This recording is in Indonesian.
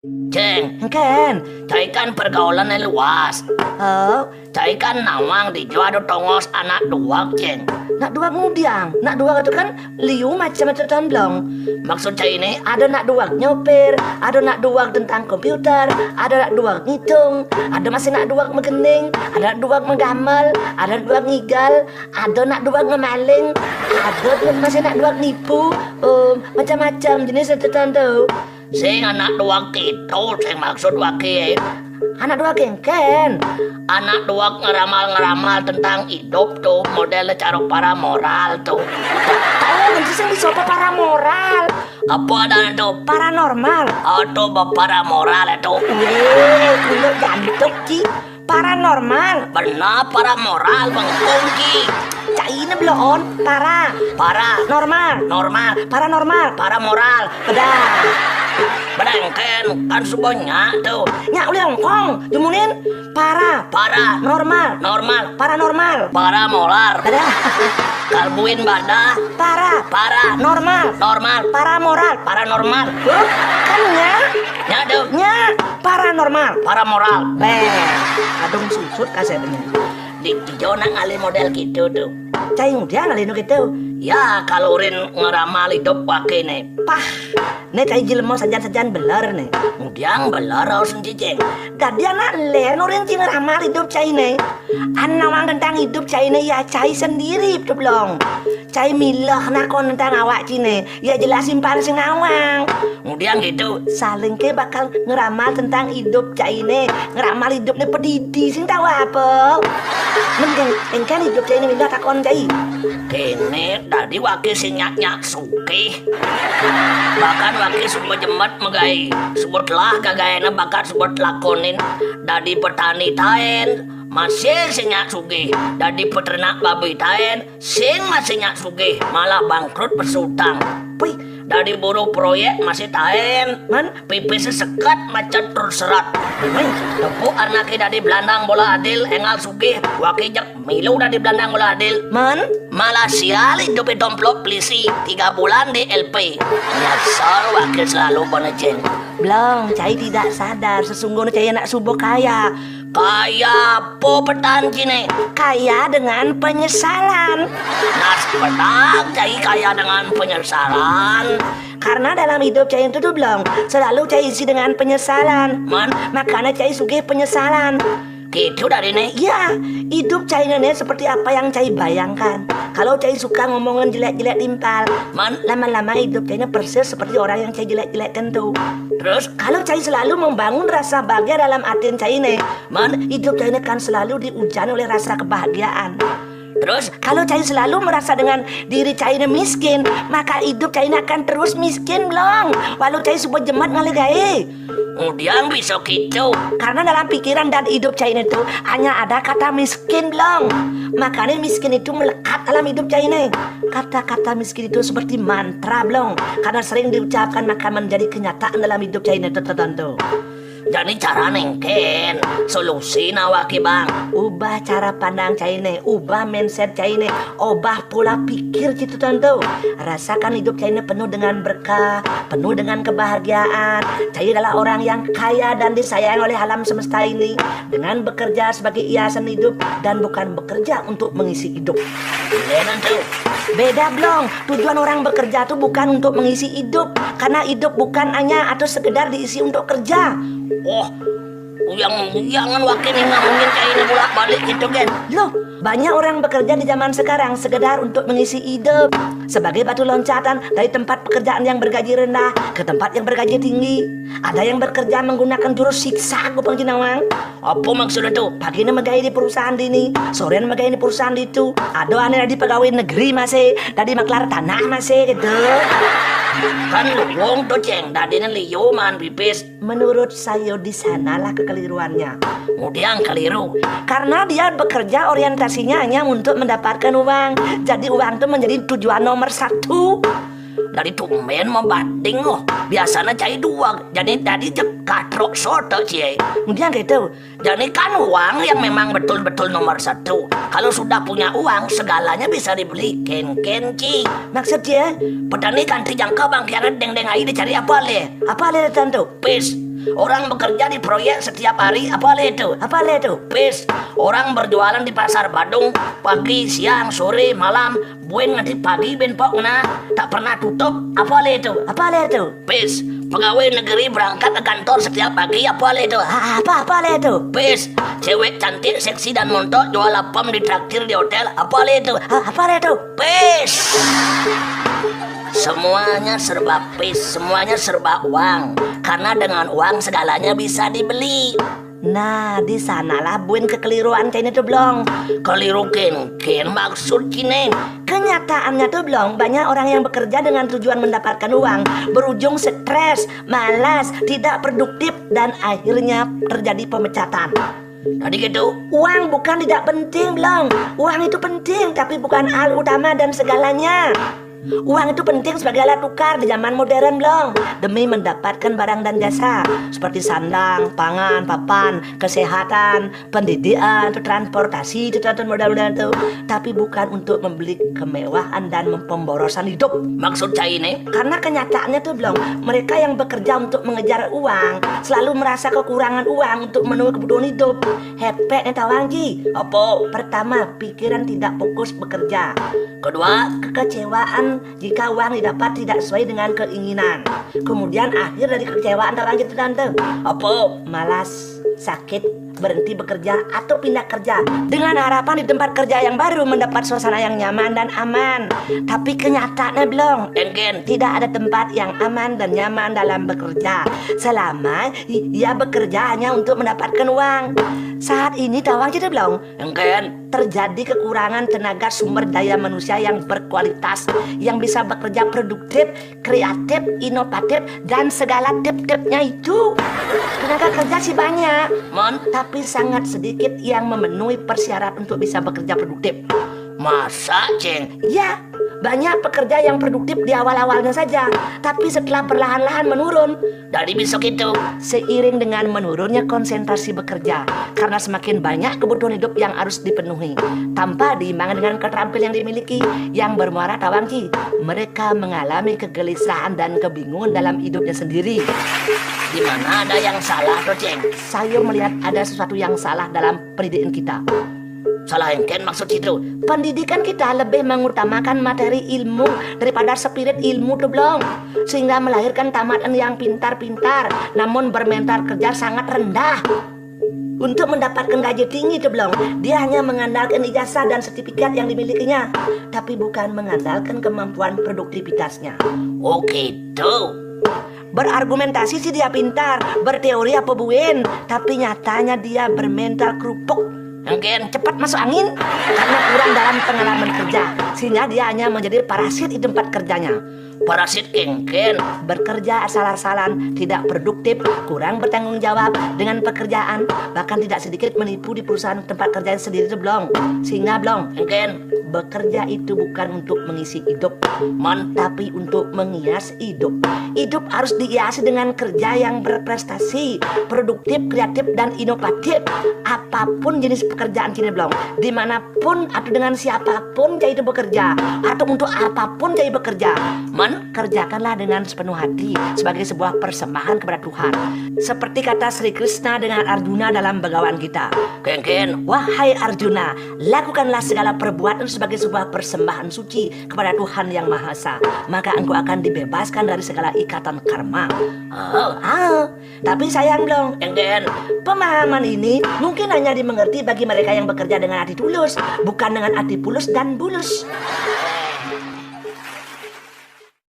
Ceng, Ken. cai kan pergaulannya luas. Oh, Cai kan nawang dijual tongos anak duak, ceng. nak dua ngudiang. Nak dua itu kan liu macam-macam temblong. Maksud cai ini, Ada nak dua nyopir, ada nak dua tentang komputer, ada nak dua ngitung, ada masih nak dua megening, ada nak dua menggamal, ada nak dua ngigal, ada nak dua ngemaling, ada masih nak dua nipu, macam-macam jenis tertentu. sing anak duak itu, sing maksud wakil. Anak dua Ken. Anak duak ngeramal-ngeramal tentang hidup tuh, model cara para moral tuh. Tahu nanti sing disopo para moral, Apa ada itu? paranormal. Atau para moral itu? Kulo jantuk Ci. Paranormal. Benar para moral bengkung ki. Caine belon, para normal. Normal, Paranormal. para moral. Bedah. Bedengken kan semuanya tuh. Nyak uli ongkong, jumunin para normal, paranormal. Para moral. Bedah. Kalbuin badah. Para normal, Paramoral. paranormal. Kan Nyaduk. paranormal. Para moral. Adung susut kasetnya. Di Jona ngali model gitu tuh. Cai ngudiang kali nu gitu. Ya kalau rin ngeramal hidup pakai nih. Pah, nih cai jelema sajan-sajan beler nih. Kemudian belar harus cicing. Tadi anak ler nurin cing ramal hidup cai nih. Anawang tentang hidup cai nih ya cai sendiri tuh belum. Cai milah nakon tentang awak cine. Ya jelasin para sing awang. Kemudian gitu. Saling ke bakal ngeramal tentang hidup cai nih. Ngeramal hidupnya pedidi sing tahu apa. Mending engkan hidup cai nih milah takon cai. Kene tadi wakil si nyak suki. Bahkan wakil semua jemat megai. Sebutlah gagayana bakat sebut lakonin. Dari petani taen masih si nyak suki. Dari peternak babi taen sing masih nyak suki. Malah bangkrut bersutang. Wih, Dari buruh proyek masih taen. man, Pipis sekat macet terserat. main. Tepuk anaknya dari Belandang bola adil engal sugih wakijak milu dari Belandang bola adil. Man, Malah sial hidup domplok polisi 3 bulan di LP. Nyasar wakil selalu penejeng. belum, cai tidak sadar sesungguhnya cai anak subuh kaya. Kaya po petan cine. Kaya dengan penyesalan. Nas pedang cai kaya dengan penyesalan. Karena dalam hidup cai itu tuh belum selalu cai isi dengan penyesalan. Man, Makanya cai sugih penyesalan. gitu dari nih. Ya, hidup cai nenek seperti apa yang cai bayangkan. Kalau cai suka ngomongan jelek-jelek timpal, Man, lama-lama hidup cai persis seperti orang yang cai jelek-jelek tentu. terus Kalau cai selalu membangun rasa bahagia dalam hati cai ne, Man, hidup cai kan selalu diujan oleh rasa kebahagiaan. terus Kalau cai selalu merasa dengan diri cai miskin, maka hidup cai akan terus miskin belum. Walau cai sebuah jemat ngalegai. kemudian bisa gitu. Karena dalam pikiran dan hidup cai itu hanya ada kata miskin belum. Makanya miskin itu melekat dalam hidup cai ne. Kata-kata miskin itu seperti mantra belum. Karena sering diucapkan maka menjadi kenyataan dalam hidup cai ne tertentu. Jadi cara nengken solusi nawaki bang. Ubah cara pandang cai ne, ubah mindset cai ne, ubah pola pikir gitu tentu. Rasakan hidup cai ne penuh dengan berkah, penuh dengan kebahagiaan. Cai adalah orang yang kaya dan disayang oleh alam semesta ini dengan bekerja sebagai hiasan hidup dan bukan bekerja untuk mengisi hidup. Iya tentu. Beda belum, tujuan orang bekerja itu bukan untuk mengisi hidup. Karena hidup bukan hanya atau sekedar diisi untuk kerja. Oh, jangan wakil nih ngomongin kayak ini bolak balik gitu kan. Loh, banyak orang bekerja di zaman sekarang sekedar untuk mengisi hidup. Sebagai batu loncatan dari tempat pekerjaan yang bergaji rendah ke tempat yang bergaji tinggi. Ada yang bekerja menggunakan jurus siksa gopeng jinawang. Apa maksudnya tuh? Pagi ini megai di perusahaan ini, sore ini megai di perusahaan itu. Ada aneh di pegawai negeri masih, dari maklar tanah masih gitu. Kan luwung tuh ceng, tadinya liu man pipis. Menurut saya di sanalah kekeliruannya. Kemudian keliru. Karena dia bekerja orientasinya hanya untuk mendapatkan uang. Jadi uang itu menjadi tujuan nomor 1. Dari tumben membanding oh. Biasanya cai dua. Jadi tadi katrok soto cie. Kemudian gitu. Jadi kan uang yang memang betul-betul nomor 1. Kalau sudah punya uang segalanya bisa dibeli. Ken ci. Maksudnya Petani kan jangka bang kiaran deng-deng aja dicari apa le? apa ada tentu? Pis. Orang bekerja di proyek setiap hari, apa itu? Apa itu? Pis, orang berjualan di pasar Badung pagi, siang, sore, malam. Buen ngerti pagi ben pok na tak pernah tutup. Apa itu? Apa itu? Pis, pegawai negeri berangkat ke kantor setiap pagi. Apa itu? Apa itu? Pis, cewek cantik, seksi dan montok jual apem di traktir di hotel. Apa itu? Apa itu? Pis. Semuanya serba pis, semuanya serba uang. Karena dengan uang segalanya bisa dibeli. Nah, di sanalah buen kekeliruan Cina tuh belum. Keliru ken maksud kini. Kenyataannya tuh belum banyak orang yang bekerja dengan tujuan mendapatkan uang berujung stres, malas, tidak produktif dan akhirnya terjadi pemecatan. Tadi gitu. Uang bukan tidak penting belum. Uang itu penting tapi bukan hal utama dan segalanya. Uang itu penting sebagai alat tukar di zaman modern belum, demi mendapatkan barang dan jasa seperti sandang, pangan, papan, kesehatan, pendidikan, transportasi, itu modal-modal itu. Tapi bukan untuk membeli kemewahan dan pemborosan hidup. Maksud saya ini? Karena kenyataannya tuh belum, mereka yang bekerja untuk mengejar uang selalu merasa kekurangan uang untuk memenuhi kebutuhan hidup. Hepek nih tawangji. Apa? Pertama, pikiran tidak fokus bekerja. Kedua, kekecewaan jika uang didapat tidak sesuai dengan keinginan. Kemudian akhir dari kekecewaan tawangji itu tante. apa? Malas, sakit, berhenti bekerja atau pindah kerja dengan harapan di tempat kerja yang baru mendapat suasana yang nyaman dan aman. Tapi kenyataannya belum. Engken. Tidak ada tempat yang aman dan nyaman dalam bekerja selama ia bekerja hanya untuk mendapatkan uang. Saat ini tawang jadi belum? Engken. Terjadi kekurangan tenaga sumber daya manusia yang berkualitas, yang bisa bekerja produktif, kreatif, inovatif, dan segala tip-tipnya itu. Tenaga kerja sih banyak, tapi sangat sedikit yang memenuhi persyaratan untuk bisa bekerja produktif. Masa, Ceng? Ya, banyak pekerja yang produktif di awal-awalnya saja, tapi setelah perlahan-lahan menurun. Dari besok itu. Seiring dengan menurunnya konsentrasi bekerja, karena semakin banyak kebutuhan hidup yang harus dipenuhi, tanpa diimbangi dengan keterampilan yang dimiliki, yang bermuara tawangji, mereka mengalami kegelisahan dan kebingungan dalam hidupnya sendiri. Di mana ada yang salah, tuh, Ceng? Saya melihat ada sesuatu yang salah dalam pendidikan kita. Salah engken maksud itu? Pendidikan kita lebih mengutamakan materi ilmu daripada spirit ilmu tuh belum, sehingga melahirkan tamatan yang pintar-pintar namun bermental kerja sangat rendah. Untuk mendapatkan gaji tinggi tuh belum, dia hanya mengandalkan ijazah dan sertifikat yang dimilikinya, tapi bukan mengandalkan kemampuan produktivitasnya. Oh gitu. Berargumentasi sih dia pintar, berteori apa buen, tapi nyatanya dia bermental kerupuk. Engken. Cepat masuk angin karena kurang dalam pengalaman kerja, sehingga dia hanya menjadi parasit di tempat kerjanya. Parasit engken. Bekerja asal-asalan, tidak produktif, kurang bertanggung jawab dengan pekerjaan, bahkan tidak sedikit menipu di perusahaan tempat kerjaan sendiri itu belum. Sehingga belum, Engken. bekerja itu bukan untuk mengisi hidup, tapi untuk menghias hidup. Hidup harus dihiasi dengan kerja yang berprestasi, produktif, kreatif, dan inovatif. Apapun jenis pekerjaan kini belum, dimanapun atau dengan siapapun jai itu bekerja, atau untuk apapun jai bekerja, kerjakanlah dengan sepenuh hati sebagai sebuah persembahan kepada Tuhan. Seperti kata Sri Krishna dengan Arjuna dalam Bhagawan Gita. Engken. Wahai Arjuna, lakukanlah segala perbuatan sebagai sebuah persembahan suci kepada Tuhan Yang Maha Esa, maka engkau akan dibebaskan dari segala ikatan karma. Tapi sayang dong, Engken. pemahaman ini mungkin hanya dimengerti bagi mereka yang bekerja dengan hati tulus, bukan dengan hati pulus dan bulus.